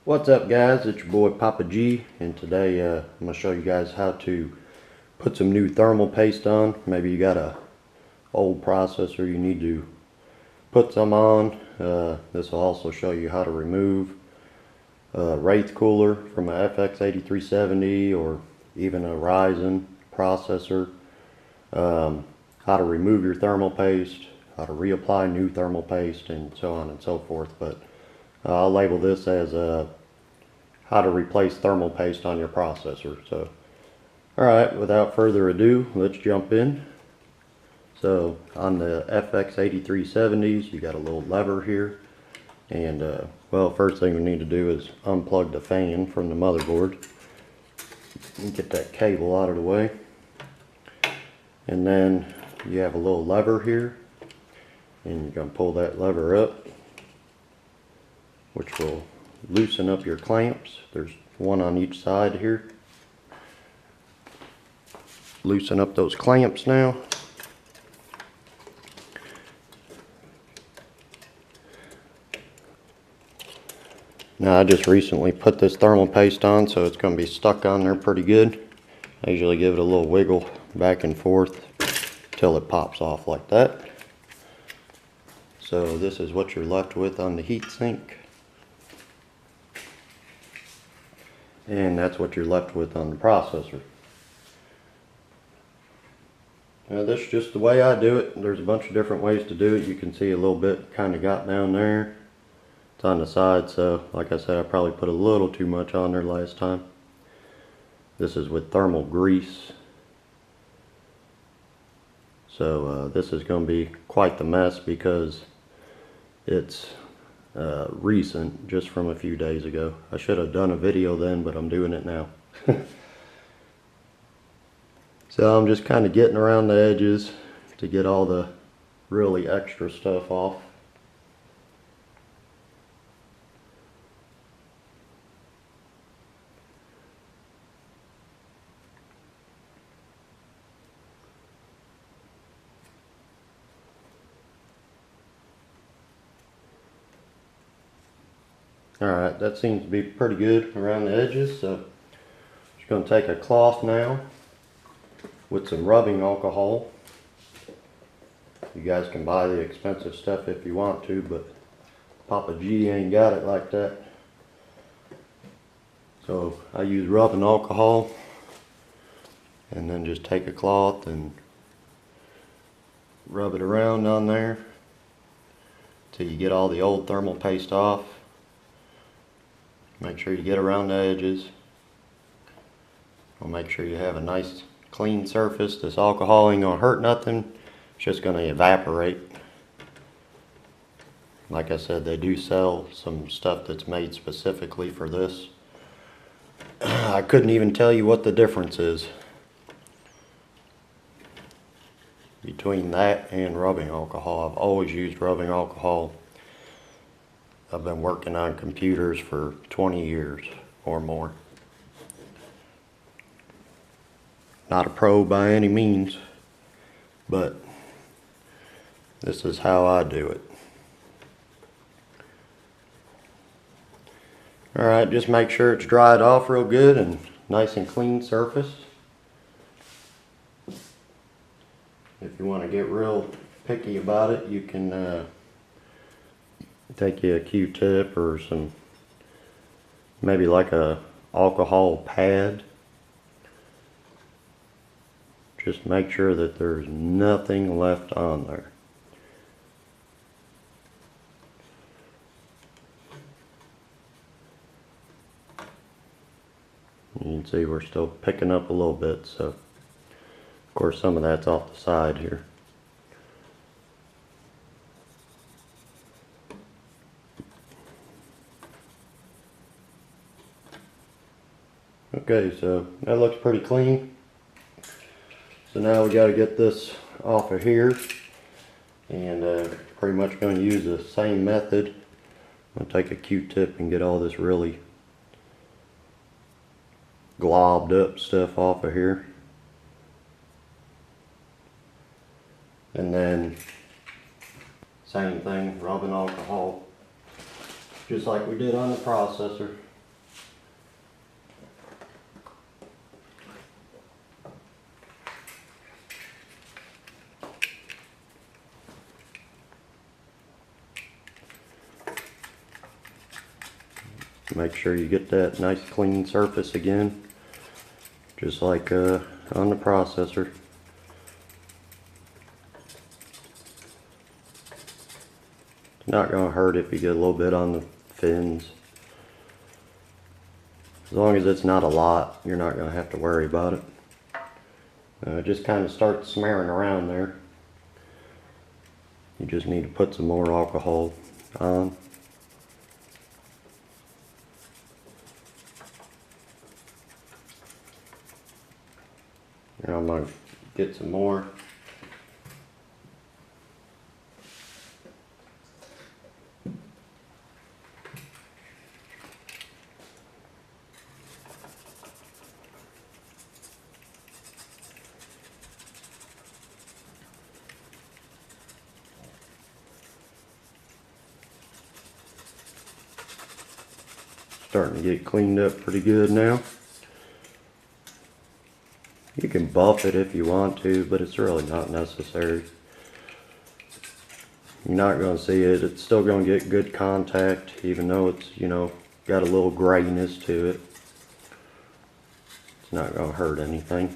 What's up guys, it's your boy Papa G, and today I'm going to show you guys how to put some new thermal paste on. Maybe you got a old processor you need to put some on. This will also show you how to remove a Wraith cooler from a FX8370 or even a Ryzen processor. How to remove your thermal paste, how to reapply new thermal paste, and so on and so forth. But I'll label this as how to replace thermal paste on your processor. So, alright, without further ado, let's jump in. So, on the FX8370s, you got a little lever here. And, well, first thing we need to do is unplug the fan from the motherboard. And get that cable out of the way. And then you have a little lever here. And you're going to pull that lever up, which will loosen up your clamps. There's one on each side here. Loosen up those clamps now. Now I just recently put this thermal paste on, so it's going to be stuck on there pretty good. I usually give it a little wiggle back and forth till it pops off like that. So this is what you're left with on the heatsink. And that's what you're left with on the processor. Now this is just the way I do it. There's a bunch of different ways to do it. You can see a little bit kind of got down there. It's on the side, so like I said, I probably put a little too much on there last time. This is with thermal grease. So this is going to be quite the mess because it's recent, just from a few days ago. I should have done a video then, but I'm doing it now. So I'm just kind of getting around the edges to get all the really extra stuff off. Alright, that seems to be pretty good around the edges, so I'm just going to take a cloth now with some rubbing alcohol. You guys can buy the expensive stuff if you want to, but Papa G ain't got it like that. So I use rubbing alcohol, and then just take a cloth and rub it around on there till you get all the old thermal paste off. Make sure you get around the edges. I'll make sure you have a nice clean surface. This alcohol ain't gonna hurt nothing. It's just gonna evaporate. Like I said, they do sell some stuff that's made specifically for this. I couldn't even tell you what the difference is between that and rubbing alcohol. I've always used rubbing alcohol. I've been working on computers for 20 years or more. Not a pro by any means, but this is how I do it. Alright, just make sure it's dried off real good and nice and clean surface. If you want to get real picky about it, you can take you a Q-tip or some, maybe like a alcohol pad. Just make sure that there's nothing left on there. You can see we're still picking up a little bit, so of course some of that's off the side here. Okay, so that looks pretty clean. So now we got to get this off of here, and pretty much going to use the same method. I'm going to take a Q-tip and get all this really globbed up stuff off of here. And then same thing, rubbing alcohol, just like we did on the processor. Make sure you get that nice clean surface again, just like on the processor. It's not going to hurt if you get a little bit on the fins. As long as it's not a lot, you're not going to have to worry about it. Just kind of start smearing around there. You just need to put some more alcohol on. And I'm going to get some more. Starting to get cleaned up pretty good now. You can buff it if you want to, but it's really not necessary. You're not going to see it. It's still going to get good contact, even though it's, you know, got a little grayness to it. It's not going to hurt anything.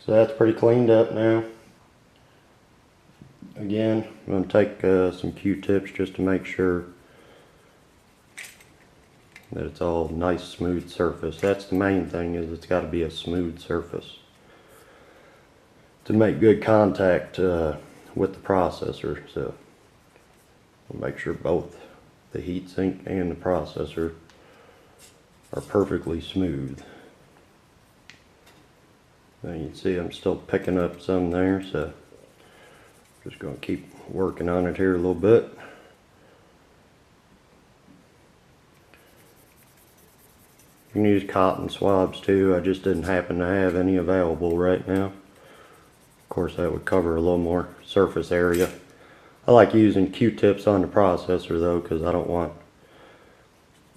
So that's pretty cleaned up now. Again, I'm going to take some Q-tips just to make sure that it's all nice smooth surface. That's the main thing, is it's got to be a smooth surface to make good contact with the processor. So we'll make sure both the heatsink and the processor are perfectly smooth. Now you can see I'm still picking up some there, so just going to keep working on it here a little bit. You can use cotton swabs too. I just didn't happen to have any available right now. Of course, that would cover a little more surface area. I like using Q-tips on the processor though, because I don't want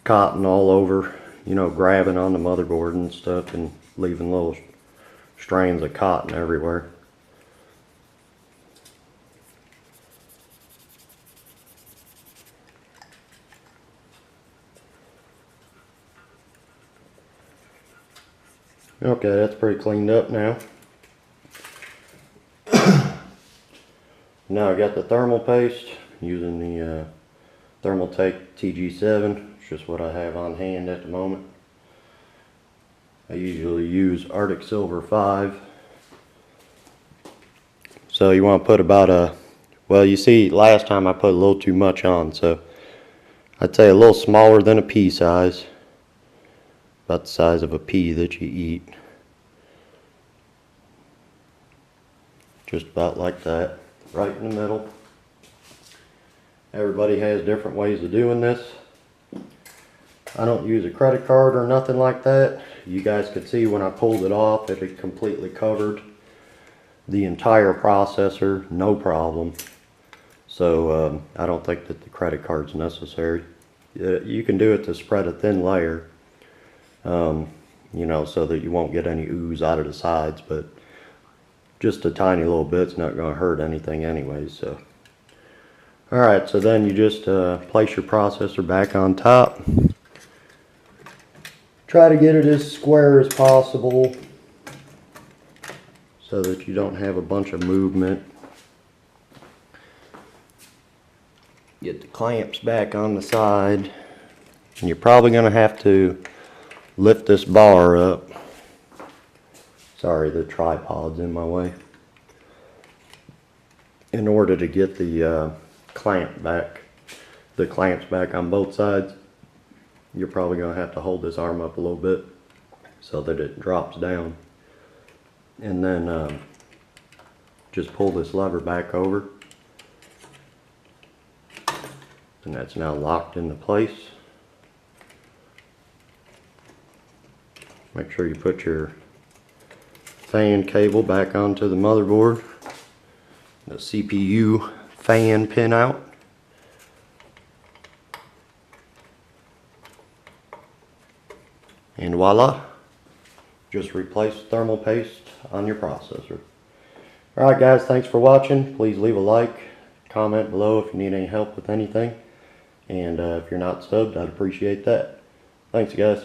cotton all over, you know, grabbing on the motherboard and stuff and leaving little strands of cotton everywhere. Okay, that's pretty cleaned up now. Now I got the thermal paste using the Thermaltake TG7. It's just what I have on hand at the moment. I usually use Arctic Silver 5. So you want to put about a, well, you see last time I put a little too much on, so I'd say a little smaller than a pea size. About the size of a pea that you eat. Just about like that, right in the middle. Everybody has different ways of doing this. I don't use a credit card or nothing like that. You guys could see when I pulled it off, it had completely covered the entire processor, no problem. So I don't think that the credit card's necessary. You can do it to spread a thin layer. You know, so that you won't get any ooze out of the sides, but just a tiny little bit's not going to hurt anything anyways. So alright, so then you just place your processor back on top. Try to get it as square as possible so that you don't have a bunch of movement. Get the clamps back on the side, and you're probably going to have to lift this bar up. Sorry, the tripod's in my way. In order to get the clamps back on both sides, you're probably going to have to hold this arm up a little bit so that it drops down. And then just pull this lever back over. And that's now locked into place. Make sure you put your fan cable back onto the motherboard. The CPU fan pin out. And voila, just replace thermal paste on your processor. Alright guys, thanks for watching. Please leave a like, comment below if you need any help with anything. And if you're not subbed, I'd appreciate that. Thanks guys.